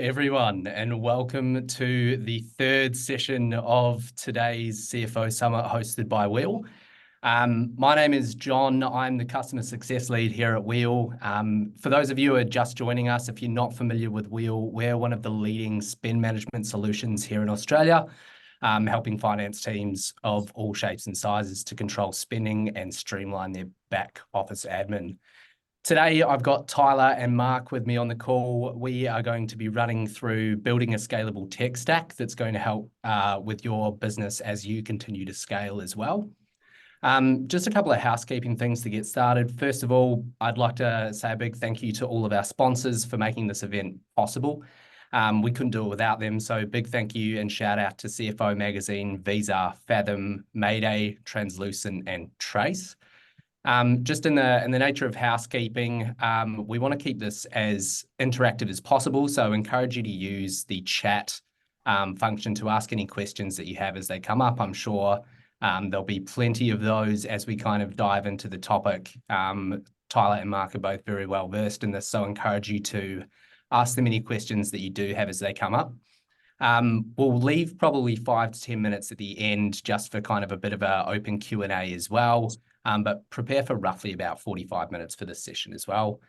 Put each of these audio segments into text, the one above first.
everyone, and welcome to the third session of today's CFO Summit hosted by Wheel. My name is John. I'm the Customer Success Lead here at Wheel. For those of you who are just joining us, if you're not familiar with Wheel, we're one of the leading spend management solutions here in Australia, helping finance teams of all shapes and sizes to control spending and streamline their back office admin. Today, I've got Tyler and Mark with me on the call. We are going to be running through building a scalable tech stack that's going to help with your business as you continue to scale as well. Just a couple of housekeeping things to get started. First of all, I'd like to say a big thank you to all of our sponsors for making this event possible. We couldn't do it without them, so big thank you and shout out to CFO Magazine, Visa, Fathom, Mayday, Translucent, and Trace. Just in the nature of housekeeping, we want to keep this as interactive as possible, so encourage you to use the chat function to ask any questions that you have as they come up. I'm sure there'll be plenty of those as we kind of dive into the topic. Tyler and Mark are both very well versed in this, so encourage you to ask them any questions that you do have as they come up. We'll leave probably 5 to 10 minutes at the end just for kind of a bit of an open Q&A as well. But prepare for roughly about 45 minutes for this session as well.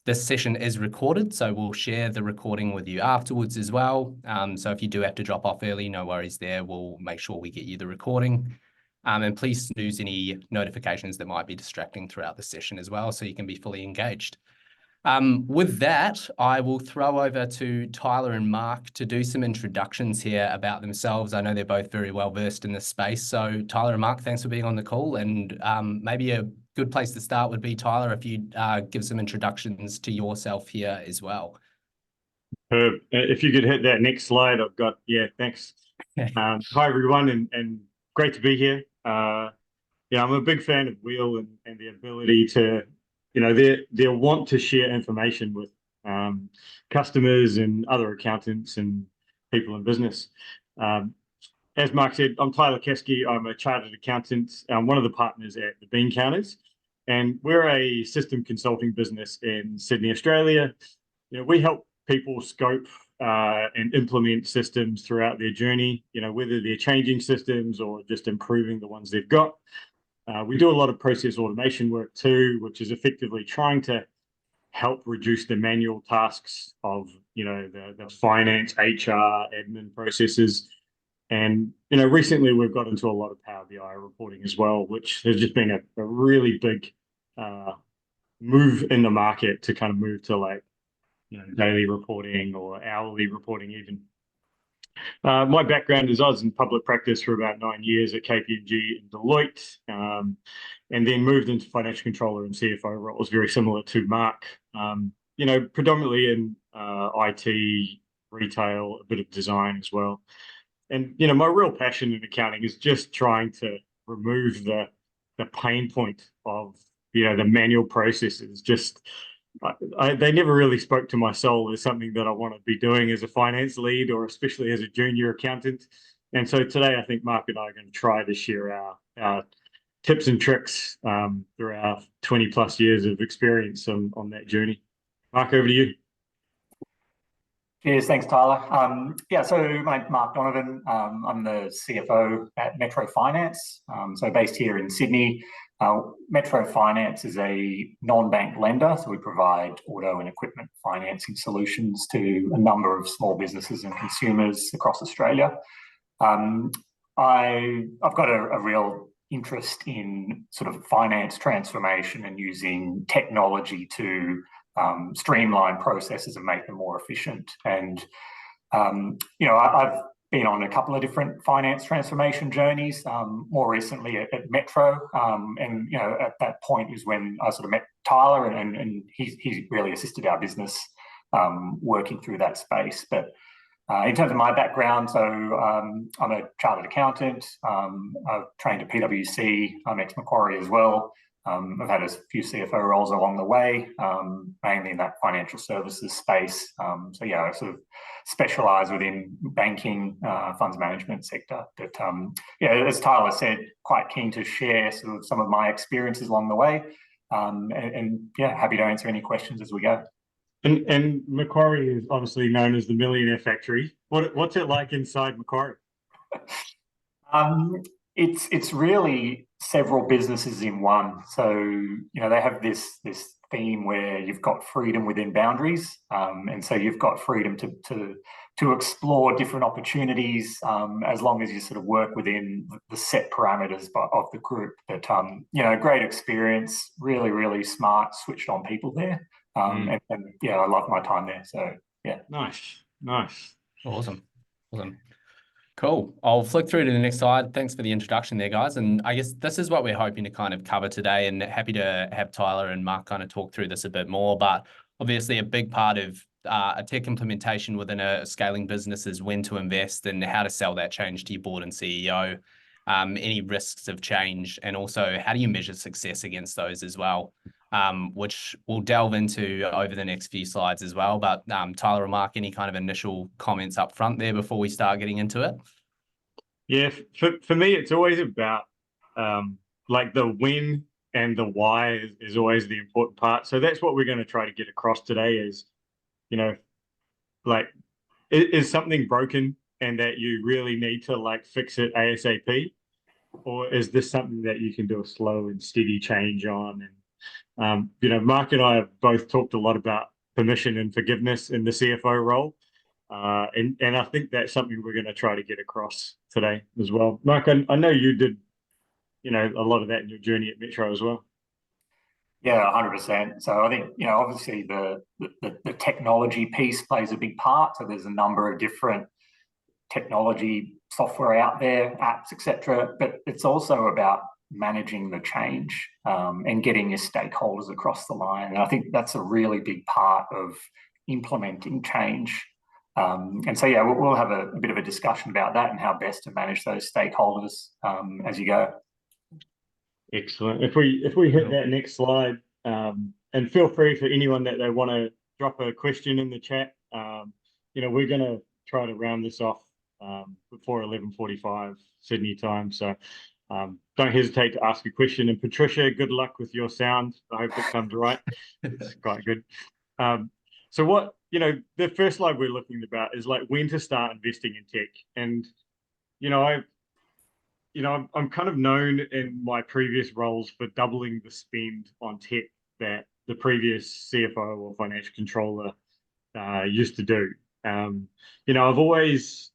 This session is recorded, so we'll share the recording with you afterwards as well. So if you do have to drop off early, no worries there. We'll make sure we get you the recording. And please snooze any notifications that might be distracting throughout the session as well, so you can be fully engaged. With that, I will throw over to Tyler and Mark to do some introductions here about themselves. I know they're both very well versed in this space. So Tyler and Mark, thanks for being on the call. And maybe a good place to start would be, Tyler, if you give some introductions to yourself here as well. If you could hit that next slide, I've got, thanks. Hi, everyone, and great to be here. I'm a big fan of Wheel and the ability to, they want to share information with customers and other accountants and people in business. As Mark said, I'm Tyler Kesky. I'm a chartered accountant. I'm one of the partners at the Bean Counters, and we're a system consulting business in Sydney, Australia. We help people scope and implement systems throughout their journey, whether they're changing systems or just improving the ones they've got. We do a lot of process automation work too, which is effectively trying to help reduce the manual tasks of, the finance, HR, admin processes. And, recently we've got into a lot of Power BI reporting as well, which has just been a really big move in the market to kind of move to daily reporting or hourly reporting even. My background is I was in public practice for about 9 years at KPMG and Deloitte, and then moved into financial controller and CFO roles, very similar to Mark. Predominantly in IT, retail, a bit of design as well. And my real passion in accounting is just trying to remove the pain point of the manual processes. They never really spoke to my soul as something that I want to be doing as a finance lead, or especially as a junior accountant. And so today, I think Mark and I are going to try to share our tips and tricks through our 20 plus years of experience on that journey. Mark, over to you. Cheers, thanks, Tyler. So my name's Mark Donovan. I'm the CFO at Metro Finance, so based here in Sydney. Metro Finance is a non-bank lender, so we provide auto and equipment financing solutions to a number of small businesses and consumers across Australia. I've got a real interest in sort of finance transformation and using technology to streamline processes and make them more efficient. And I've been on a couple of different finance transformation journeys, more recently at Metro. At that point is when I sort of met Tyler, and he's really assisted our business working through that space. But in terms of my background, so I'm a chartered accountant. I've trained at PwC. I'm ex-Macquarie as well. I've had a few CFO roles along the way, mainly in that financial services space. I sort of specialise within banking, funds management sector. But as Tyler said, quite keen to share sort of some of my experiences along the way, and happy to answer any questions as we go. And Macquarie is obviously known as the Millionaire Factory. What's it like inside Macquarie? Um, it's really several businesses in one. So they have this theme where you've got freedom within boundaries, and so you've got freedom to explore different opportunities, as long as you sort of work within the set parameters of the group. But great experience, really smart, switched on people there, and yeah, I love my time there. So yeah, Nice. Awesome. Cool. I'll flick through to the next slide. Thanks for the introduction there, guys. And I guess this is what we're hoping to kind of cover today, and happy to have Tyler and Mark kind of talk through this a bit more. But obviously a big part of a tech implementation within a scaling business is when to invest and how to sell that change to your board and CEO, any risks of change, and also how do you measure success against those as well, which we'll delve into over the next few slides as well. But Tyler or Mark, any kind of initial comments up front there before we start getting into it? Yeah, for me, it's always about like the when and the why is always the important part. So that's what we're going to try to get across today is, like, is something broken and that you really need to like fix it ASAP? Or is this something that you can do a slow and steady change on? And Mark and I have both talked a lot about permission and forgiveness in the CFO role, and I think that's something we're going to try to get across today as well. Mark, I know you did a lot of that in your journey at Metro as well. yeah, 100%. So I think obviously the technology piece plays a big part. So there's a number of different technology software out there, apps, etc. But it's also about managing the change, and getting your stakeholders across the line. And I think that's a really big part of implementing change. And so, yeah, we'll have a bit of a discussion about that and how best to manage those stakeholders as you go. Excellent. If we hit that next slide, and feel free for anyone that they want to drop a question in the chat. We're going to try to round this off before 11:45 Sydney time. So don't hesitate to ask a question. And Patricia, good luck with your sound. I hope it comes right. It's quite good. So what, the first slide we're looking about is like when to start investing in tech. And, I'm kind of known in my previous roles for doubling the spend on tech that the previous CFO or financial controller used to do. I've always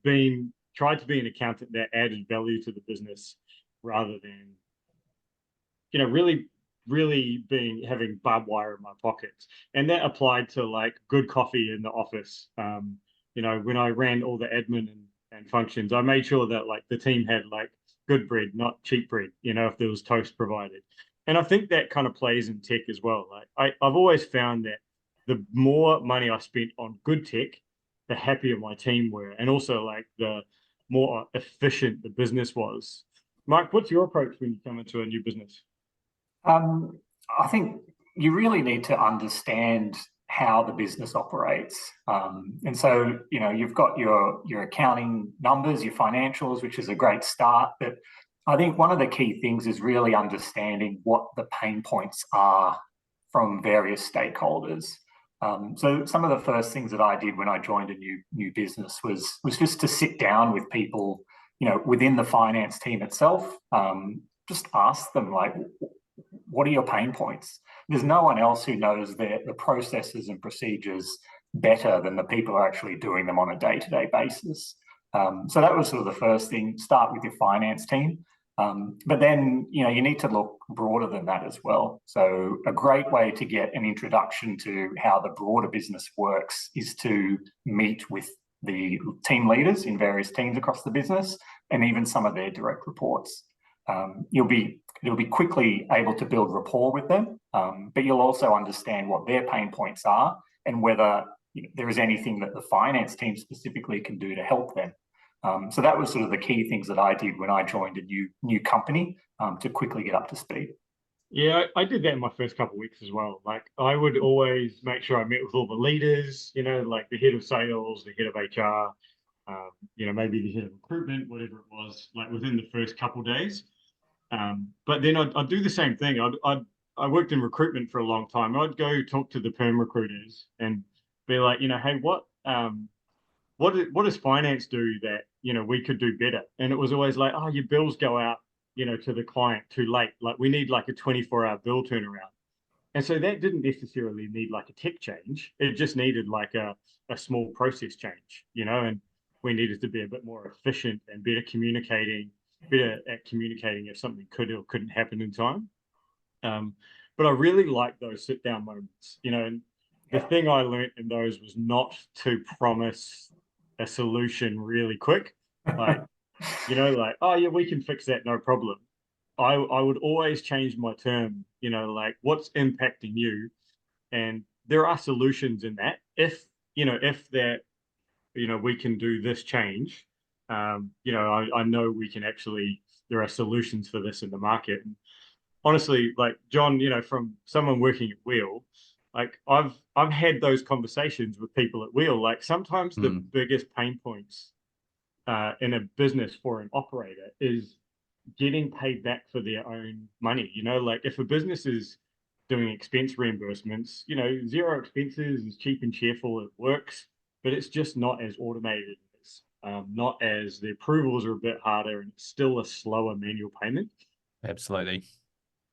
been tried to be an accountant that added value to the business rather than, really having barbed wire in my pockets. And that applied to like good coffee in the office. When I ran all the admin and functions, I made sure that like the team had like good bread, not cheap bread, if there was toast provided. And I think that kind of plays in tech as well. Like I've always found that the more money I spent on good tech, the happier my team were, and also like the more efficient the business was. Mike, what's your approach when you come into a new business? I think you really need to understand how the business operates. And so, you've got your accounting numbers, your financials, which is a great start. But I think one of the key things is really understanding what the pain points are from various stakeholders. So some of the first things that I did when I joined a new business was just to sit down with people, within the finance team itself, just ask them like, what are your pain points? There's no one else who knows the processes and procedures better than the people who are actually doing them on a day-to-day basis. So that was sort of the first thing. Start with your finance team. But then, you need to look broader than that as well. So a great way to get an introduction to how the broader business works is to meet with the team leaders in various teams across the business and even some of their direct reports. You'll be quickly able to build rapport with them, but you'll also understand what their pain points are and whether there is anything that the finance team specifically can do to help them. So that was sort of the key things that I did when I joined a new company, to quickly get up to speed. Yeah, I did that in my first couple of weeks as well. Like I would always make sure I met with all the leaders, like the head of sales, the head of HR, maybe the head of recruitment, whatever it was, like within the first couple of days. But then I'd do the same thing. I'd I worked in recruitment for a long time. I'd go talk to the perm recruiters and be like, hey, what does finance do that, we could do better? And it was always like, oh, your bills go out, to the client too late. Like we need like a 24-hour bill turnaround. And so that didn't necessarily need like a tech change. It just needed like a small process change, and we needed to be a bit more efficient and better at communicating if something could or couldn't happen in time. But I really like those sit down moments, and the thing I learned in those was not to promise a solution really quick. Like, like, oh yeah, we can fix that, no problem. I would always change my term, like what's impacting you. And there are solutions in that. If that, we can do this change, I know we can actually, there are solutions for this in the market. And honestly, like John, from someone working at Wheel, like I've had those conversations with people at Wheel. Like sometimes the biggest pain points in a business for an operator is getting paid back for their own money. Like if a business is doing expense reimbursements, zero expenses is cheap and cheerful, it works, but it's just not as automated as not as the approvals are a bit harder and it's still a slower manual payment. Absolutely.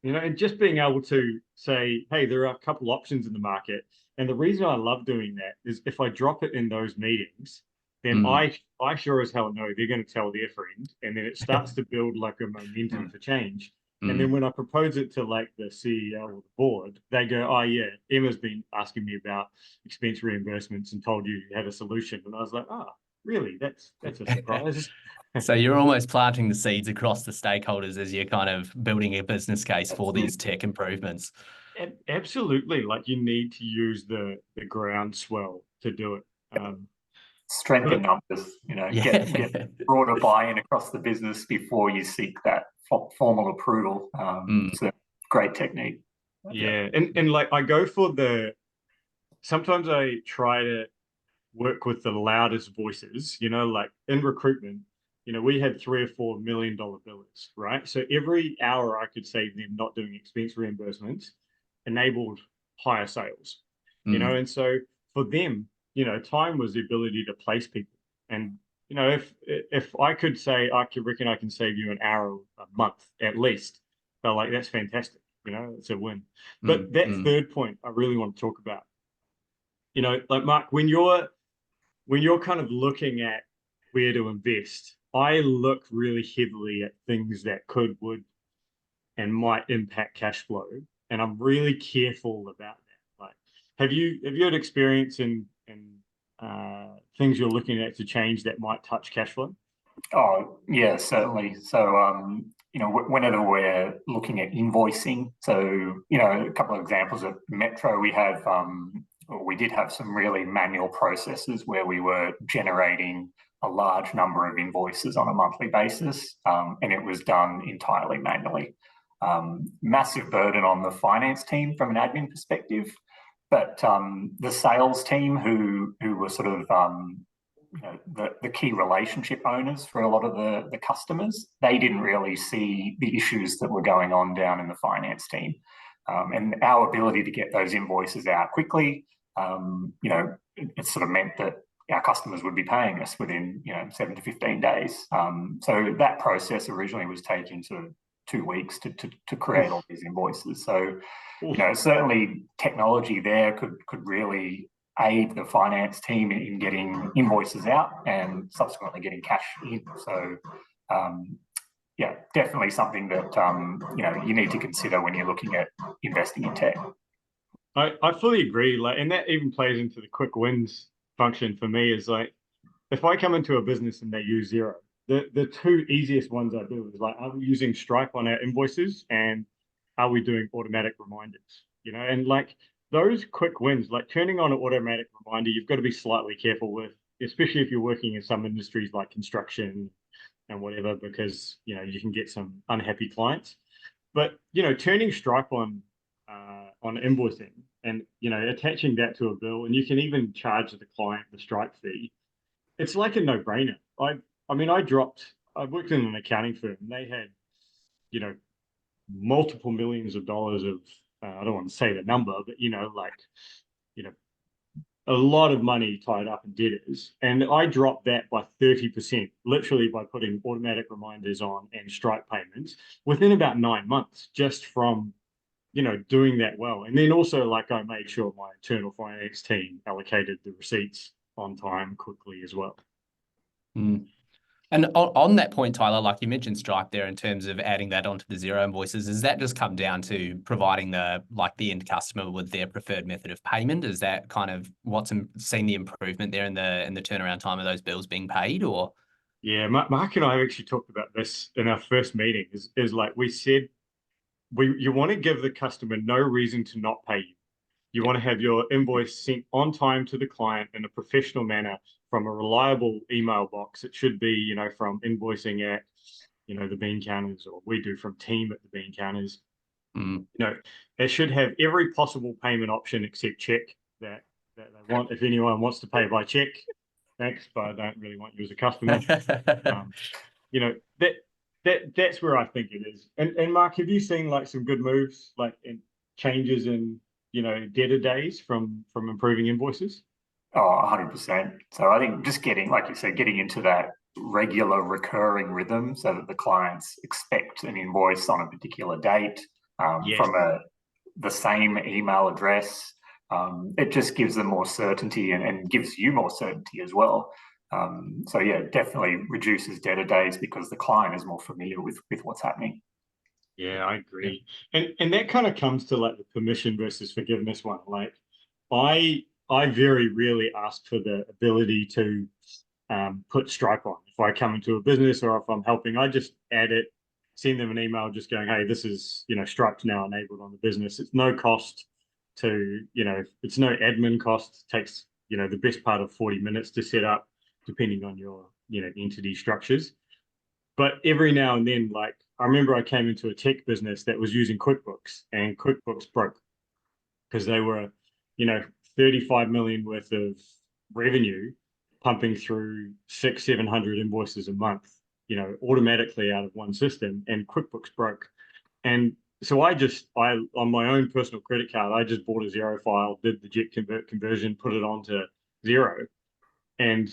And just being able to say, hey, there are a couple options in the market. And the reason I love doing that is if I drop it in those meetings, then I sure as hell know they're going to tell their friend, and then it starts to build like a momentum for change. And then when I propose it to like the CEO or the board, they go, oh yeah, Emma's been asking me about expense reimbursements and told you had a solution. And I was like, oh, really? That's a surprise. So you're almost planting the seeds across the stakeholders as you're kind of building a business case for these tech improvements. Absolutely. Like you need to use the groundswell to do it. Strength in numbers, get broader buy-in across the business before you seek that formal approval. It's a great technique. Yeah. And like I go for sometimes I try to work with the loudest voices, like in recruitment, we had $3 or $4 million billers, right? So every hour I could save them not doing expense reimbursements enabled higher sales, and so for them, time was the ability to place people. And, if I could say, I reckon I can save you an hour a month at least, they're like, that's fantastic, it's a win. But that third point I really want to talk about, like Mark, when you're kind of looking at where to invest, I look really heavily at things that could, would, and might impact cash flow. And I'm really careful about that. Like, have you had experience in things you're looking at to change that might touch cash flow? Oh, yeah, certainly. So, whenever we're looking at invoicing, so, a couple of examples at Metro, we did have some really manual processes where we were generating a large number of invoices on a monthly basis, and it was done entirely manually. Massive burden on the finance team from an admin perspective, but the sales team who were sort of the key relationship owners for a lot of the customers, they didn't really see the issues that were going on down in the finance team. And our ability to get those invoices out quickly, it sort of meant that our customers would be paying us within 7 to 15 days. So that process originally was taking sort of 2 weeks to create all these invoices. So certainly technology there could really aid the finance team in getting invoices out and subsequently getting cash in. So yeah, definitely something that you need to consider when you're looking at investing in tech. I fully agree. Like, and that even plays into the quick wins function for me. Is like, if I come into a business and they use Xero, the two easiest ones I do is like, are we using Stripe on our invoices, and are we doing automatic reminders? And like those quick wins, like turning on an automatic reminder, you've got to be slightly careful with, especially if you're working in some industries like construction and whatever, because you can get some unhappy clients. But turning Stripe on invoicing and attaching that to a bill, and you can even charge the client the Stripe fee. It's like a no-brainer. I mean, I worked in an accounting firm, and they had multiple millions of dollars of I don't want to say the number, but like, you know, a lot of money tied up in debtors. And I dropped that by 30%, literally by putting automatic reminders on and strike payments within about 9 months, just from, doing that well. And then also, like, I made sure my internal finance team allocated the receipts on time quickly as well. Mm. And on that point, Tyler, like you mentioned Stripe there in terms of adding that onto the Xero invoices, does that just come down to providing the end customer with their preferred method of payment? Is that kind of what's seen the improvement there in the turnaround time of those bills being paid, or? Yeah, Mark and I have actually talked about this in our first meeting. Is like we said, you want to give the customer no reason to not pay you. You want to have your invoice sent on time to the client in a professional manner from a reliable email box. It should be, from invoicing at, the bean counters, or we do from team at the bean counters. It should have every possible payment option except check that they want. If anyone wants to pay by check, thanks, but I don't really want you as a customer. You know, that's where I think it is. And Mark, have you seen like some good moves, like in changes in, debtor days from improving invoices? Oh, 100%. So I think just getting, like you said, getting into that regular recurring rhythm so that the clients expect an invoice on a particular date Yes. from the same email address. It just gives them more certainty and gives you more certainty as well. So yeah, definitely reduces debtor days because the client is more familiar with what's happening. Yeah, I agree. And that kind of comes to like the permission versus forgiveness one. Like I very rarely ask for the ability to put Stripe on. If I come into a business or if I'm helping, I just add it, send them an email just going, hey, this is, Stripe's now enabled on the business. It's no cost to, it's no admin cost. It takes, the best part of 40 minutes to set up, depending on your, entity structures. But every now and then, like I remember I came into a tech business that was using QuickBooks, and QuickBooks broke because they were, you know, 35 million worth of revenue pumping through 600-700 invoices a month, automatically out of one system, and QuickBooks broke. And so I on my own personal credit card, I just bought a Xero file, did the jet conversion, put it onto Xero, and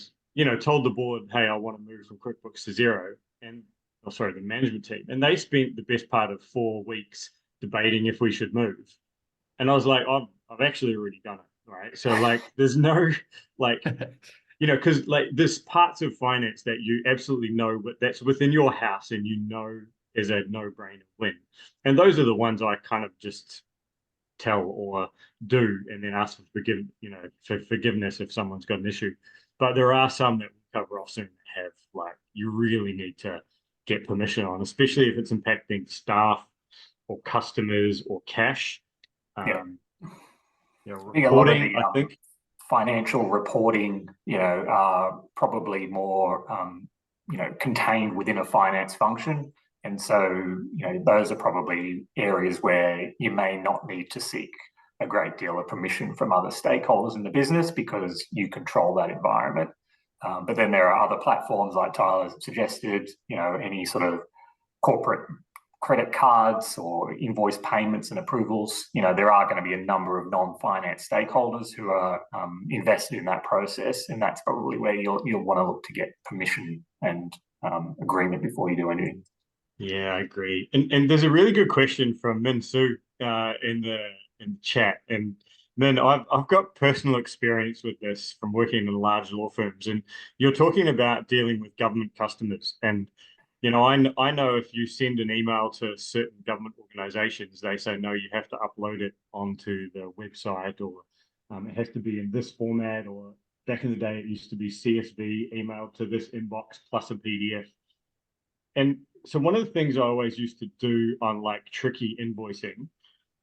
told the board, hey, I want to move from QuickBooks to Xero, and the management team, and they spent the best part of 4 weeks debating if we should move. And I was like, I've actually already done it, right? So like, there's no like, because like there's parts of finance that you absolutely know, but that's within your house, and is a no-brainer win. And those are the ones I kind of just tell or do, and then ask for forgiveness if someone's got an issue. But there are some that we'll cover off soon that have like you really need to get permission on, especially if it's impacting staff or customers or cash. Reporting, I think financial reporting, are probably more, contained within a finance function. And so, those are probably areas where you may not need to seek a great deal of permission from other stakeholders in the business because you control that environment. But then there are other platforms like Tyler suggested, any sort of corporate credit cards or invoice payments and approvals. There are going to be a number of non-finance stakeholders who are invested in that process, and that's probably where you'll want to look to get permission and agreement before you do anything. Yeah, I agree. And there's a really good question from Min Su in the chat. And Min, I've got personal experience with this from working in large law firms. And you're talking about dealing with government customers. And I know if you send an email to certain government organizations, they say, no, you have to upload it onto the website, or it has to be in this format, or back in the day, it used to be CSV emailed to this inbox plus a PDF. And so one of the things I always used to do on like tricky invoicing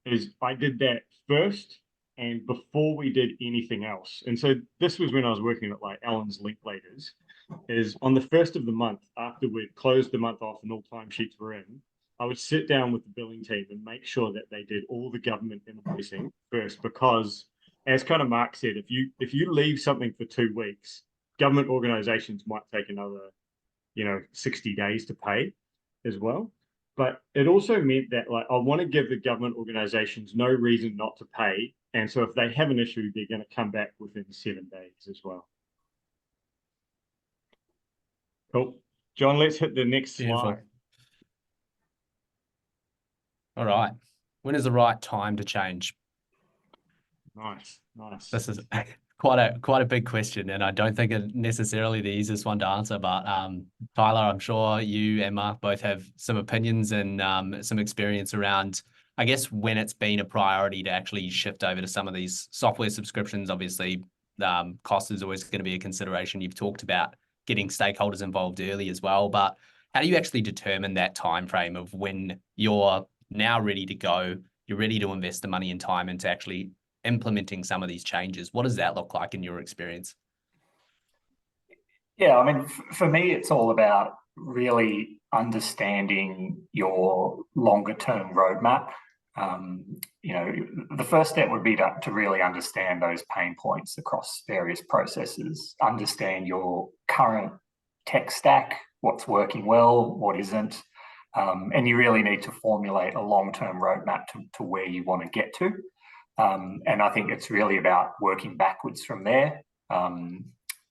is I did that first and before we did anything else. And so this was when I was working at like Allen's Linklaters, is on the first of the month after we'd closed the month off and all timesheets were in, I would sit down with the billing team and make sure that they did all the government invoicing first, because as kind of Mark said, if you leave something for 2 weeks, government organizations might take another 60 days to pay as well. But it also meant that like I want to give the government organizations no reason not to pay. And so if they have an issue, they're going to come back within 7 days as well. Cool. John, let's hit the next Beautiful. slide. All right. When is the right time to change? Nice, nice. This is quite a big question, and I don't think it's necessarily the easiest one to answer. But Tyler, I'm sure you and Mark both have some opinions and some experience around, I guess, when it's been a priority to actually shift over to some of these software subscriptions. Obviously, cost is always going to be a consideration. You've talked about getting stakeholders involved early as well, but how do you actually determine that time frame of when you're now ready to go, you're ready to invest the money and time into actually implementing some of these changes? What does that look like in your experience? Yeah, I mean, for me, it's all about really understanding your longer term roadmap. The first step would be to really understand those pain points across various processes, understand your current tech stack, what's working well, what isn't. And you really need to formulate a long term roadmap to where you want to get to. And I think it's really about working backwards from there.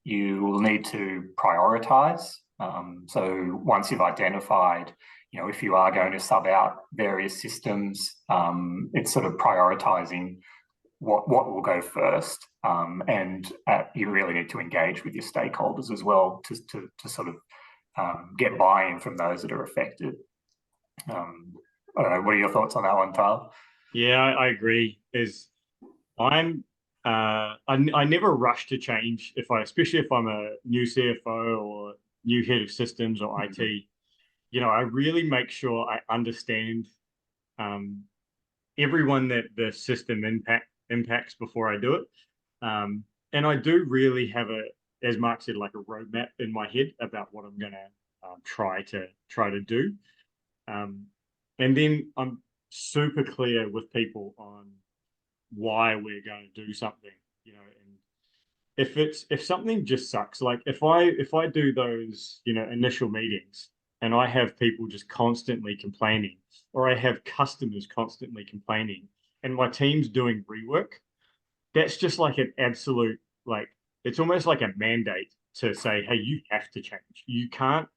You will need to prioritize. So once you've identified, if you are going to sub out various systems, it's sort of prioritizing what will go first. And you really need to engage with your stakeholders as well to sort of get buy-in from those that are affected. I don't know. What are your thoughts on that one, Tyler? Yeah, I agree. I never rush to change especially if I'm a new CFO or new head of systems or IT. I really make sure I understand everyone that the system impacts before I do it. And I do really have as Mark said, like a roadmap in my head about what I'm going to try to do. And then I'm super clear with people on why we're going to do something, and if something just sucks, like if I do those, initial meetings and I have people just constantly complaining, or I have customers constantly complaining, and my team's doing rework, that's just like an absolute, like, it's almost like a mandate to say, hey, you have to change. You can't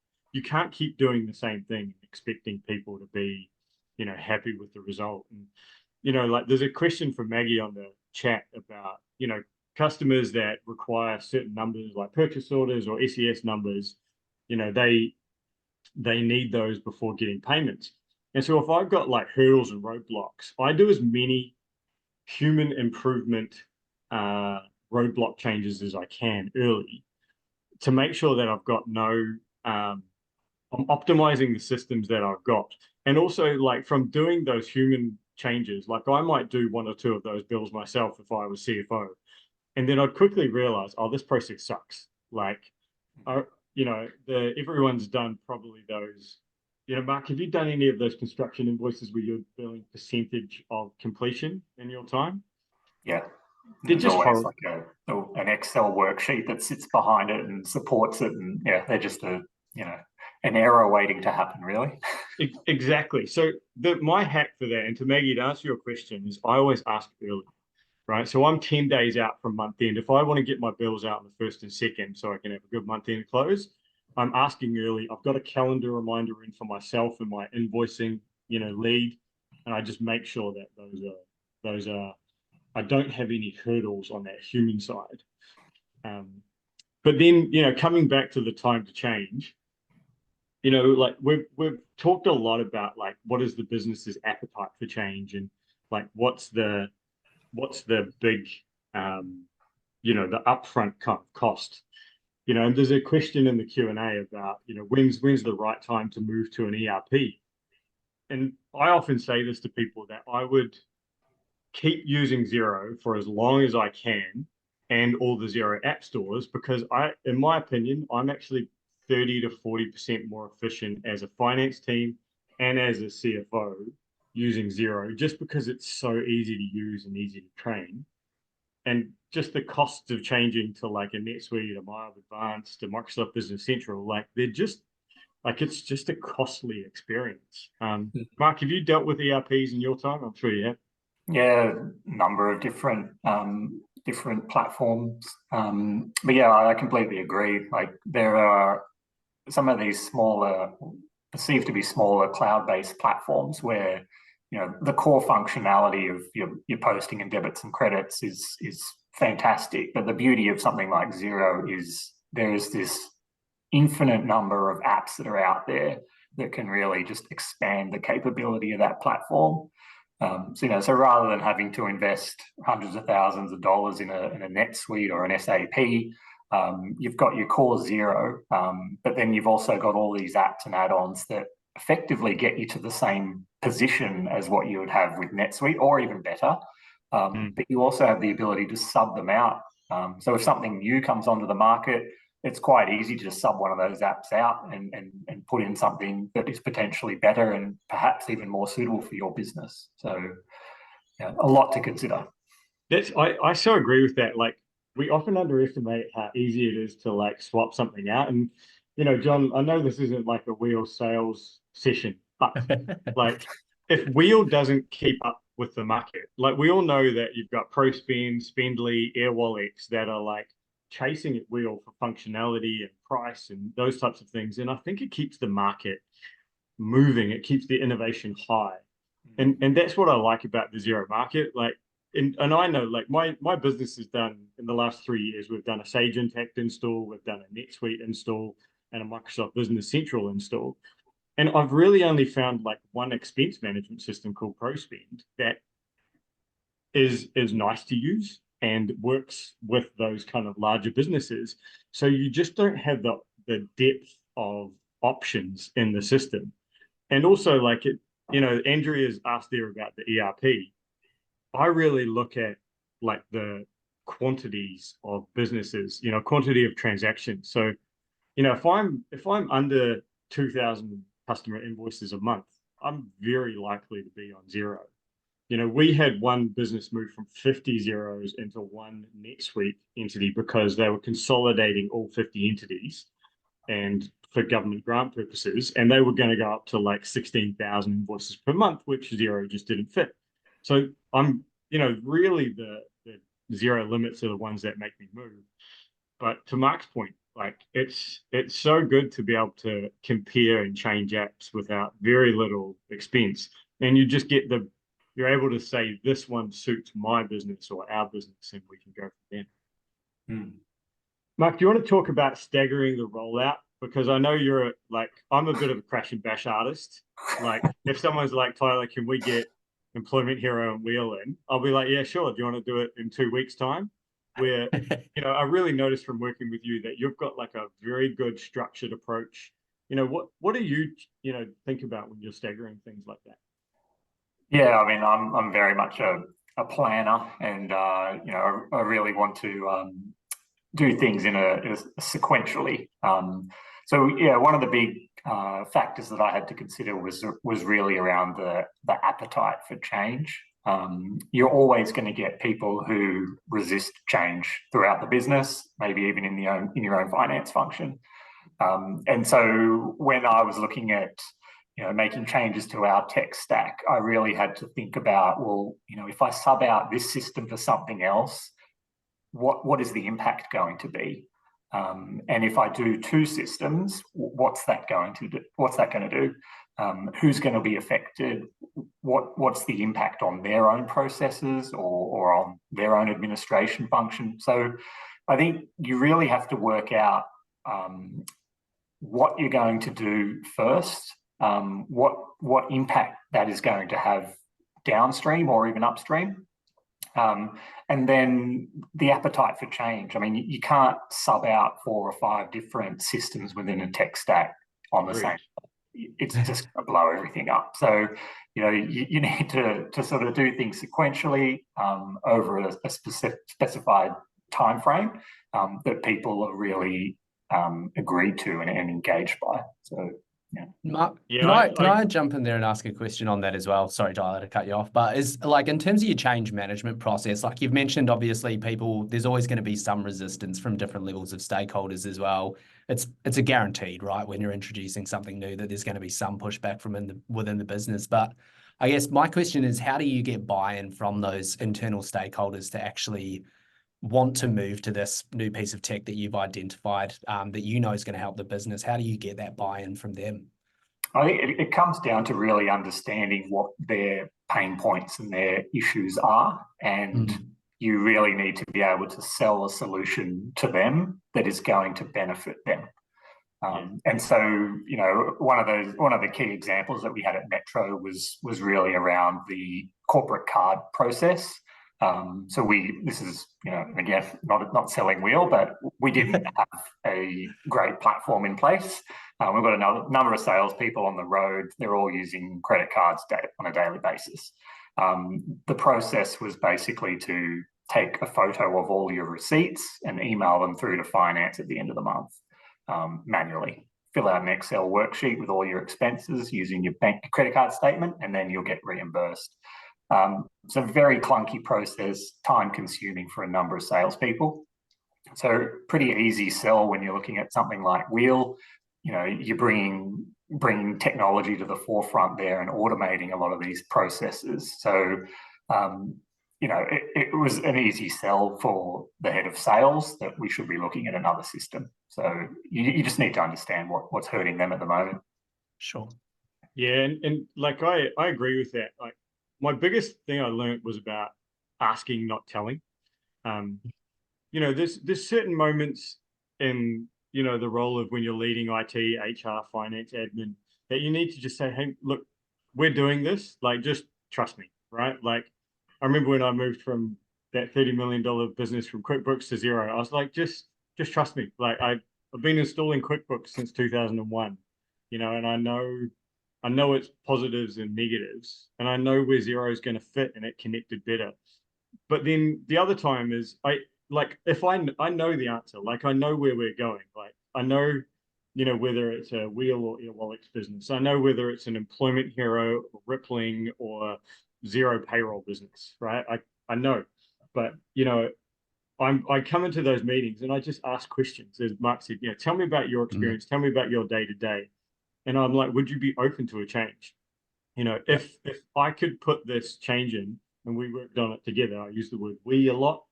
keep doing the same thing and expecting people to be, happy with the result. And like there's a question from Maggie on the chat about, customers that require certain numbers like purchase orders or SES numbers, they need those before getting payments. And so if I've got like hurdles and roadblocks, I do as many human improvement roadblock changes as I can early to make sure that I've got I'm optimizing the systems that I've got. And also, like, from doing those human changes, like I might do one or two of those bills myself if I was CFO. And then I'd quickly realize, oh, this process sucks. Like, everyone's done probably those. Mark, have you done any of those construction invoices where you're billing percentage of completion in your time? Yeah. They're There's just always horrible. like an Excel worksheet that sits behind it and supports it. And yeah, they're just an error waiting to happen, really. Exactly. So my hack for that, and to Maggie, to answer your question, is I always ask early, right? So I'm 10 days out from month end. If I want to get my bills out on the 1st and 2nd so I can have a good month end close, I'm asking early. I've got a calendar reminder in for myself and my invoicing, lead, and I just make sure that those are I don't have any hurdles on that human side. But then, coming back to the time to change, like we've talked a lot about like what is the business's appetite for change, and like what's the big the upfront cost. And there's a question in the Q&A about, when's the right time to move to an ERP? And I often say this to people, that I would keep using Xero for as long as I can, and all the Xero app stores, because in my opinion, I'm actually 30 to 40% more efficient as a finance team and as a CFO using Xero, just because it's so easy to use and easy to train. And just the costs of changing to like a NetSuite, a Mild Advanced, to Microsoft Business Central, like like it's just a costly experience. Mark, have you dealt with ERPs in your time? I'm sure you have. Yeah, number of different different platforms. But yeah, I completely agree. Like there are some of these smaller, perceived to be smaller cloud-based platforms where the core functionality of your posting and debits and credits is fantastic. But the beauty of something like Xero is there is this infinite number of apps that are out there that can really just expand the capability of that platform. So rather than having to invest hundreds of thousands of dollars in a NetSuite or an SAP, you've got your core Xero, but then you've also got all these apps and add-ons that effectively get you to the same position as what you would have with NetSuite, or even better. But you also have the ability to sub them out. So if something new comes onto the market, it's quite easy to just sub one of those apps out and put in something that is potentially better and perhaps even more suitable for your business. So a lot to consider. I so agree with that. Like we often underestimate how easy it is to like swap something out. And John, I know this isn't like a Wheel sales session, but like if Wheel doesn't keep up with the market, like we all know that you've got ProSpend, Spendly, Airwallex that are like chasing at Wheel for functionality and price and those types of things. And I think it keeps the market moving. It keeps the innovation high. And that's what I like about the Xero market. Like, and I know like my business has done in the last 3 years, we've done a Sage Intacct install, we've done a NetSuite install and a Microsoft Business Central install. And I've really only found like one expense management system called ProSpend that is nice to use and works with those kind of larger businesses. So you just don't have the depth of options in the system. And also like Andrea's asked there about the ERP. I really look at like the quantities of businesses, quantity of transactions. So, if I'm under 2,000 customer invoices a month, I'm very likely to be on Xero. We had one business move from 50 Xeros into one NetSuite entity because they were consolidating all 50 entities and for government grant purposes, and they were going to go up to like 16,000 invoices per month, which Xero just didn't fit. So I'm, really the Xero limits are the ones that make me move. But to Mark's point, like it's so good to be able to compare and change apps without very little expense. And you just get you're able to say this one suits my business or our business, and we can go from there. Mark, do you want to talk about staggering the rollout? Because I know I'm a bit of a crash and bash artist. Like if someone's like, Tyler, can we get Employment Hero and Wheel in? I'll be like, yeah, sure. Do you want to do it in 2 weeks' time? Where, I really noticed from working with you that you've got like a very good structured approach. What do you, think about when you're staggering things like that? Yeah, I mean, I'm very much a planner, and I really want to do things in a sequentially. So yeah, one of the big factors that I had to consider was really around the appetite for change. You're always going to get people who resist change throughout the business, maybe even in your own finance function. And so when I was looking at making changes to our tech stack, I really had to think about, well, if I sub out this system for something else, what is the impact going to be? And if I do 2 systems, what's that going to do? What's that going to do? Who's going to be affected? What's the impact on their own processes or on their own administration function? So I think you really have to work out what you're going to do first, what impact that is going to have downstream or even upstream. And then the appetite for change. I mean, you can't sub out 4 or 5 different systems within a tech stack on the same. It's just going to blow everything up. So, you need to sort of do things sequentially over a specified time frame that people are really agreed to and engaged by. So, yeah. Mark, Yeah, can I jump in there and ask a question on that as well? Sorry, Tyler, to cut you off, but is like in terms of your change management process, like you've mentioned, obviously there's always going to be some resistance from different levels of stakeholders as well. It's a guaranteed, right? When you're introducing something new, that there's going to be some pushback from within the business. But I guess my question is, how do you get buy-in from those internal stakeholders to actually want to move to this new piece of tech that you've identified, that you know is going to help the business? How do you get that buy-in from them? I think it comes down to really understanding what their pain points and their issues are. And you really need to be able to sell a solution to them that is going to benefit them. And so, you know, one of the key examples that we had at Metro was really around the corporate card process. So this is, you know, again, not selling wheel, but we didn't have a great platform in place. We've got a number of salespeople on the road. They're all using credit cards on a daily basis. The process was basically to take a photo of all your receipts and email them through to finance at the end of the month, manually. Fill out an Excel worksheet with all your expenses using your bank credit card statement, and then you'll get reimbursed. It's a very clunky process, time consuming for a number of salespeople. So pretty easy sell when you're looking at something like Wheel. You know, you're bringing technology to the forefront there and automating a lot of these processes. So, you know, it was an easy sell for the head of sales that we should be looking at another system. So you just need to understand what's hurting them at the moment. Sure. Yeah, and like I agree with that. Like my biggest thing I learned was about asking, not telling. You know, there's certain moments in, you know, the role of when you're leading IT, HR, finance, admin, that you need to just say, hey, look, we're doing this. Like, just trust me, right? Like, I remember when I moved from that $30 million business from QuickBooks to Xero, I was like, just trust me. Like, I've been installing QuickBooks since 2001, you know, and I know its positives and negatives, and I know where Xero is going to fit and it connected better. But then the other time is if I know the answer, like I know where we're going, like I know, you know, whether it's a Wheel or Airwallex business, I know whether it's an Employment Hero or Rippling or Xero payroll business, right? I know, but you know, I come into those meetings and I just ask questions, as Mark said, you know, tell me about your experience, tell me about your day to day, and I'm like, would you be open to a change? You know, if I could put this change in and we worked on it together, I use the word we a lot,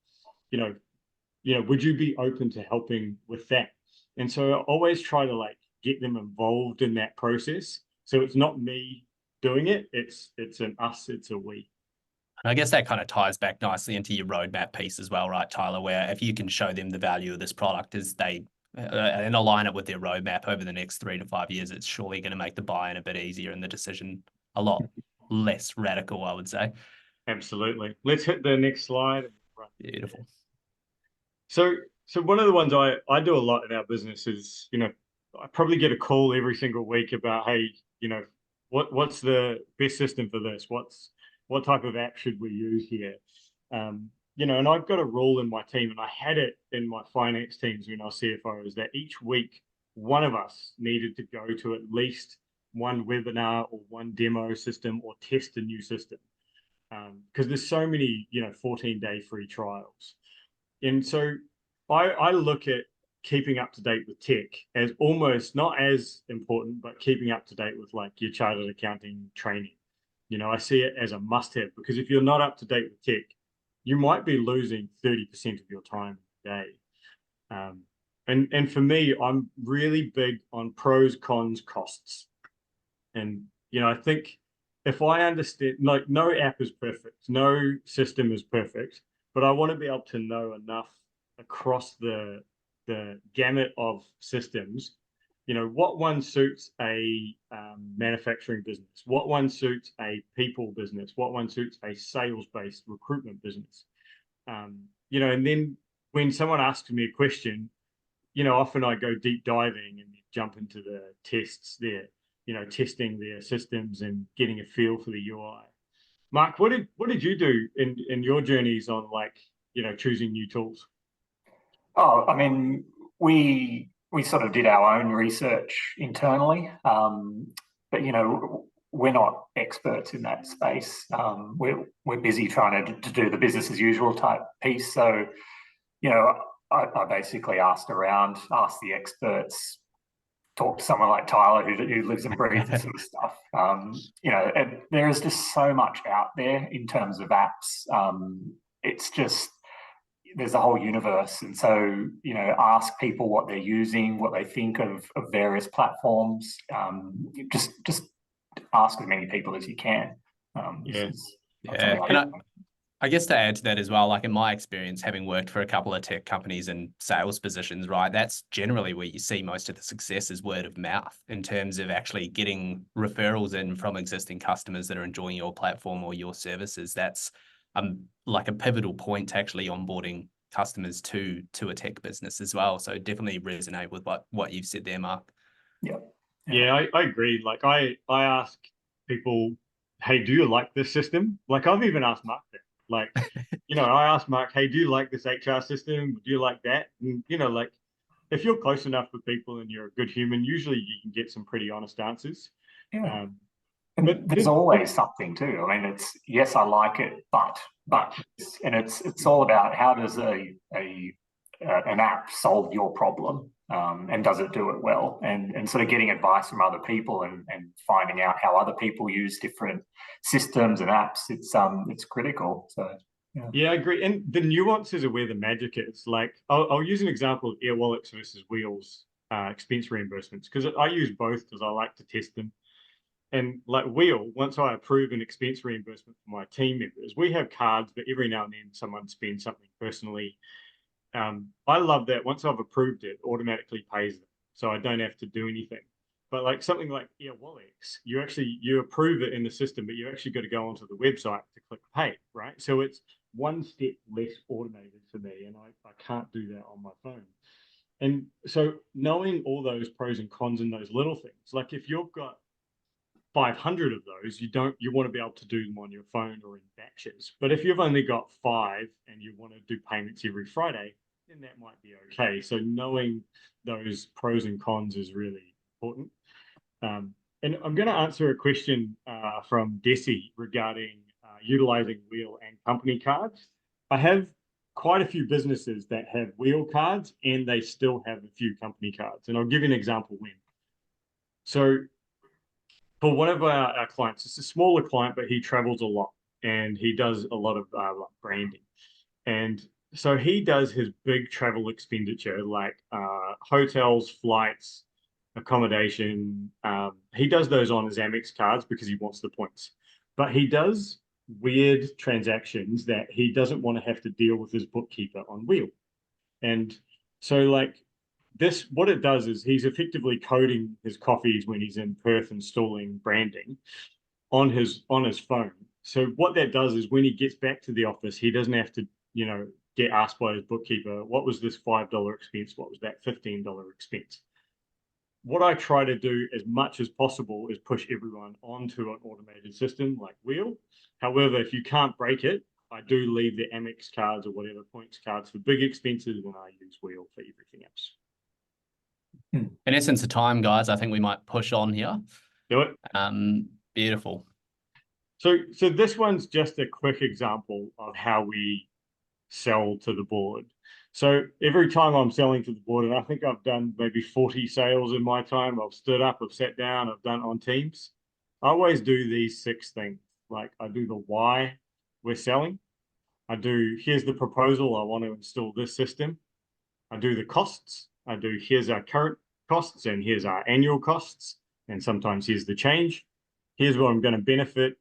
you know, would you be open to helping with that? And so I always try to like get them involved in that process. So it's not me doing it, it's an us, it's a we. And I guess that kind of ties back nicely into your roadmap piece as well, right, Tyler, where if you can show them the value of this product as they and align it with their roadmap over the next 3 to 5 years, it's surely going to make the buy-in a bit easier and the decision a lot less radical, I would say. Absolutely. Let's hit the next slide. Beautiful. So one of the ones I do a lot in our business is, you know, I probably get a call every single week about, hey, you know, what's the best system for this? What type of app should we use here? You know, and I've got a rule in my team, and I had it in my finance teams when I was CFO, is that each week one of us needed to go to at least one webinar or one demo system or test a new system. Because there's so many, you know, 14-day free trials. And so I look at keeping up to date with tech as almost not as important, but keeping up to date with like your chartered accounting training. You know, I see it as a must-have, because if you're not up to date with tech, you might be losing 30% of your time a day. And for me, I'm really big on pros, cons, costs. And, you know, I think if I understand, like no app is perfect, no system is perfect, but I want to be able to know enough across the gamut of systems, you know, what one suits a manufacturing business, what one suits a people business, what one suits a sales-based recruitment business. You know, and then when someone asks me a question, you know, often I go deep diving and jump into the tests there, you know, testing their systems and getting a feel for the UI. Mark, what did you do in your journeys on, like, you know, choosing new tools? Oh, I mean, we sort of did our own research internally. but we're not experts in that space. We're busy trying to do the business as usual type piece. So, I basically asked the experts, talk to someone like Tyler who lives and breathes this sort of stuff. And there is just so much out there in terms of apps. It's just, there's a whole universe. And so, ask people what they're using, what they think of various platforms. Just ask as many people as you can. Yeah. And I guess to add to that as well, like in my experience, having worked for a couple of tech companies in sales positions, right, that's generally where you see most of the success is word of mouth in terms of actually getting referrals in from existing customers that are enjoying your platform or your services. That's like a pivotal point to actually onboarding customers to a tech business as well. So definitely resonate with what you've said there, Mark. Yeah, I agree. Like I ask people, hey, do you like this system? Like I've even asked Mark that. Like, I asked Mark, hey, do you like this HR system? Do you like that? And, like if you're close enough with people and you're a good human, usually you can get some pretty honest answers. Yeah. But there's always something too. I mean, it's, yes, I like it, but, and it's all about how does an app solve your problem, and does it do it well? And sort of getting advice from other people and finding out how other people use different systems and apps. It's critical. So yeah, I agree. And the nuances are where the magic is. Like I'll use an example of Airwallex versus Wheels expense reimbursements, because I use both because I like to test them. And like Wheel, once I approve an expense reimbursement for my team members, we have cards, but every now and then someone spends something personally. I love that once I've approved it, automatically pays them. So I don't have to do anything. But like something like Airwallex, you approve it in the system, but you actually got to go onto the website to click pay, right? So it's one step less automated for me, and I can't do that on my phone. And so knowing all those pros and cons and those little things, like if you've got 500 of those, you want to be able to do them on your phone or in batches. But if you've only got 5 and you want to do payments every Friday, then that might be okay. So knowing those pros and cons is really important. And I'm going to answer a question from Desi regarding utilizing Wheel and company cards. I have quite a few businesses that have Wheel cards and they still have a few company cards. And I'll give you an example when. So for one of our clients, it's a smaller client, but he travels a lot and he does a lot of like branding. And so he does his big travel expenditure like hotels, flights, accommodation. He does those on his Amex cards because he wants the points. But he does weird transactions that he doesn't want to have to deal with his bookkeeper on Wheel. And so like this, what it does is he's effectively coding his coffees when he's in Perth installing branding on his phone. So what that does is when he gets back to the office, he doesn't have to, get asked by his bookkeeper, what was this $5 expense? What was that $15 expense? What I try to do as much as possible is push everyone onto an automated system like Wheel. However, if you can't break it, I do leave the Amex cards or whatever points cards for big expenses when I use Wheel for everything else. In essence of time, guys, I think we might push on here. Do it. Beautiful. So this one's just a quick example of how we sell to the board. So every time I'm selling to the board, and I think I've done maybe 40 sales in my time, I've stood up, I've sat down, I've done on Teams. I always do these 6 things. Like I do the why we're selling. I do, here's the proposal, I want to install this system. I do the costs. I do, here's our current costs and here's our annual costs. And sometimes here's the change. Here's what I'm going to benefit.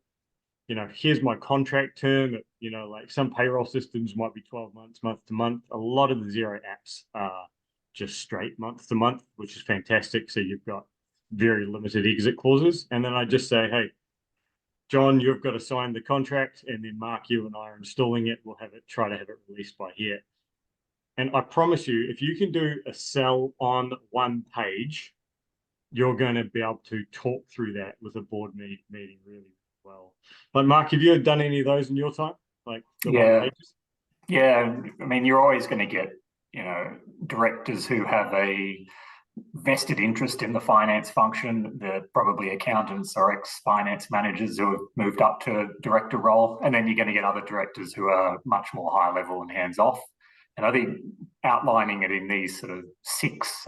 Here's my contract term. Like some payroll systems might be 12 months, month to month. A lot of the Xero apps are just straight month to month, which is fantastic. So you've got very limited exit clauses. And then I just say, hey, John, you've got to sign the contract. And then Mark, you and I are installing it. We'll try to have it released by here. And I promise you, if you can do a sell on one page, you're going to be able to talk through that with a board meeting really well. Like Mark, have you done any of those in your time? Like the one pages? Yeah. I mean, you're always going to get, directors who have vested interest in the finance function. They're probably accountants or ex-finance managers who have moved up to a director role. And then you're going to get other directors who are much more high level and hands off. And I think outlining it in these sort of six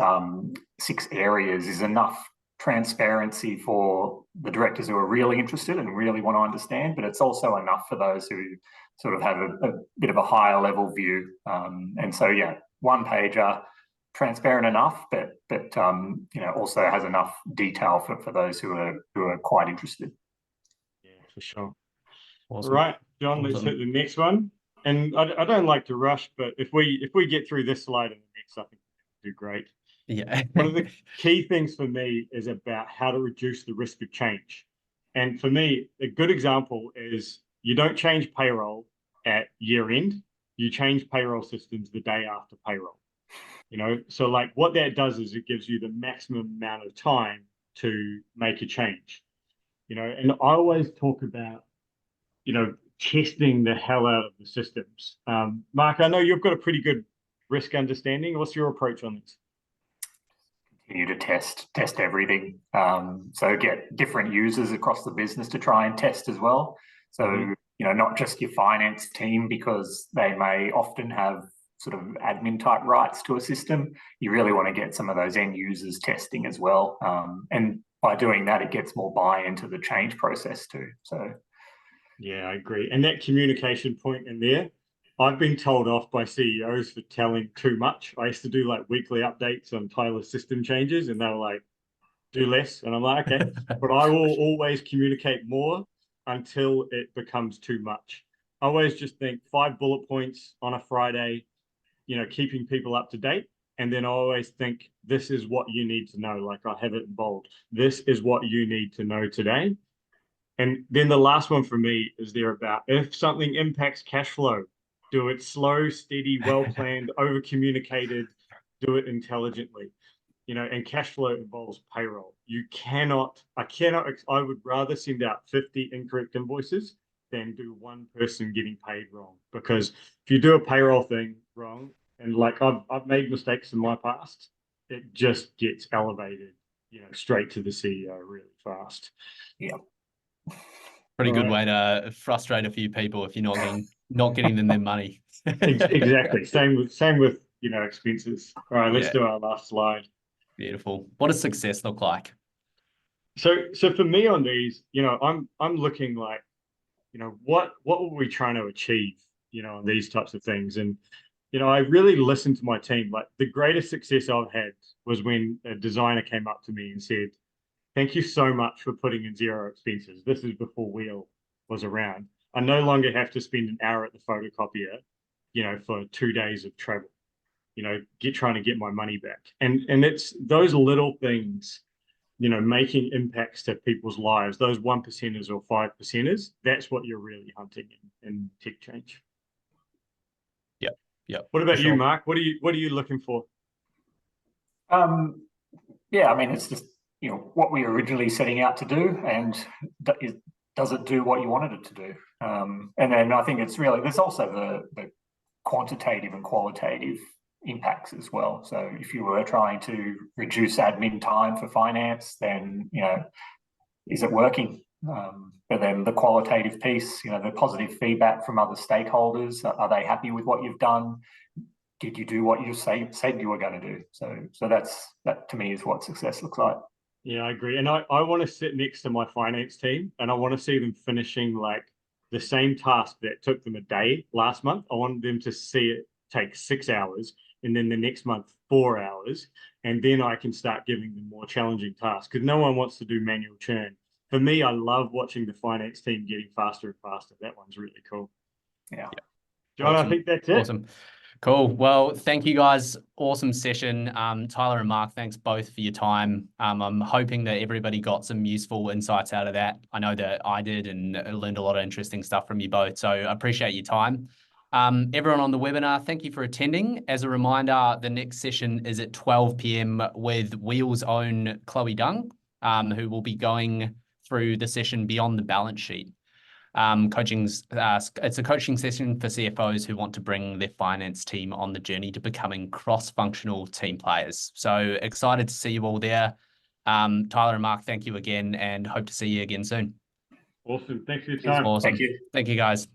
areas is enough transparency for the directors who are really interested and really want to understand, but it's also enough for those who sort of have a bit of a higher level view. And so, yeah, one pager, transparent enough, but also has enough detail for those who are quite interested. Yeah, for sure. Awesome. Right, John, let's hit the next one. And I don't like to rush, but if we get through this slide and the next, I think we'll do great. Yeah. One of the key things for me is about how to reduce the risk of change. And for me, a good example is you don't change payroll at year end. You change payroll systems the day after payroll. So like what that does is it gives you the maximum amount of time to make a change. And I always talk about, testing the hell out of the systems. Mark, I know you've got a pretty good risk understanding. What's your approach on this? Continue to test everything. So get different users across the business to try and test as well. So, not just your finance team, because they may often have sort of admin type rights to a system. You really want to get some of those end users testing as well. And by doing that, it gets more buy-in to the change process too. So, yeah, I agree. And that communication point in there, I've been told off by CEOs for telling too much. I used to do like weekly updates on Tyler's system changes, and they were like, do less. And I'm like, okay, but I will always communicate more until it becomes too much. I always just think 5 bullet points on a Friday, keeping people up to date. And then I always think, this is what you need to know. Like I have it in bold. This is what you need to know today. And then the last one for me is there about if something impacts cash flow, do it slow, steady, well-planned, over-communicated, do it intelligently. And cash flow involves payroll. I would rather send out 50 incorrect invoices than do one person getting paid wrong. Because if you do a payroll thing wrong, and like I've made mistakes in my past, it just gets elevated, straight to the CEO really fast. Yeah. Pretty good way to frustrate a few people if you're not getting them their money. Exactly. Same with expenses. All right, let's do our last slide. Beautiful. What does success look like? So for me on these, I'm looking like, what were we trying to achieve, on these types of things? And, I really listened to my team. Like the greatest success I've had was when a designer came up to me and said, thank you so much for putting in zero expenses. This is before Wheel was around. I no longer have to spend an hour at the photocopier, for 2 days of travel, trying to get my money back. And it's those little things, making impacts to people's lives, those 1%ers or 5%ers, that's what you're really hunting in tech change. Yep. What about you, Mark? What are you looking for? Yeah, I mean, it's just, what we were originally setting out to do, and does it do what you wanted it to do? And then I think it's really, there's also the quantitative and qualitative impacts as well. So if you were trying to reduce admin time for finance, then, is it working? But then the qualitative piece, the positive feedback from other stakeholders, are they happy with what you've done? Did you do what you said you were going to do? So that to me is what success looks like. Yeah, I agree. And I want to sit next to my finance team, and I want to see them finishing like the same task that took them a day last month. I want them to see it take 6 hours, and then the next month 4 hours, and then I can start giving them more challenging tasks, because no one wants to do manual churn. For me, I love watching the finance team getting faster and faster. That one's really cool. Yeah. John, awesome. I think that's it. Awesome. Cool. Well, thank you guys. Awesome session. Tyler and Mark, thanks both for your time. I'm hoping that everybody got some useful insights out of that. I know that I did, and learned a lot of interesting stuff from you both. So I appreciate your time. Everyone on the webinar, thank you for attending. As a reminder, the next session is at 12 p.m. with Wheel's own Chloe Dung, who will be going through the session Beyond the Balance Sheet. It's a coaching session for CFOs who want to bring their finance team on the journey to becoming cross-functional team players. So excited to see you all there. Tyler and Mark, thank you again, and hope to see you again soon. Awesome. Thanks for your time. Awesome. Thank you. Thank you, guys.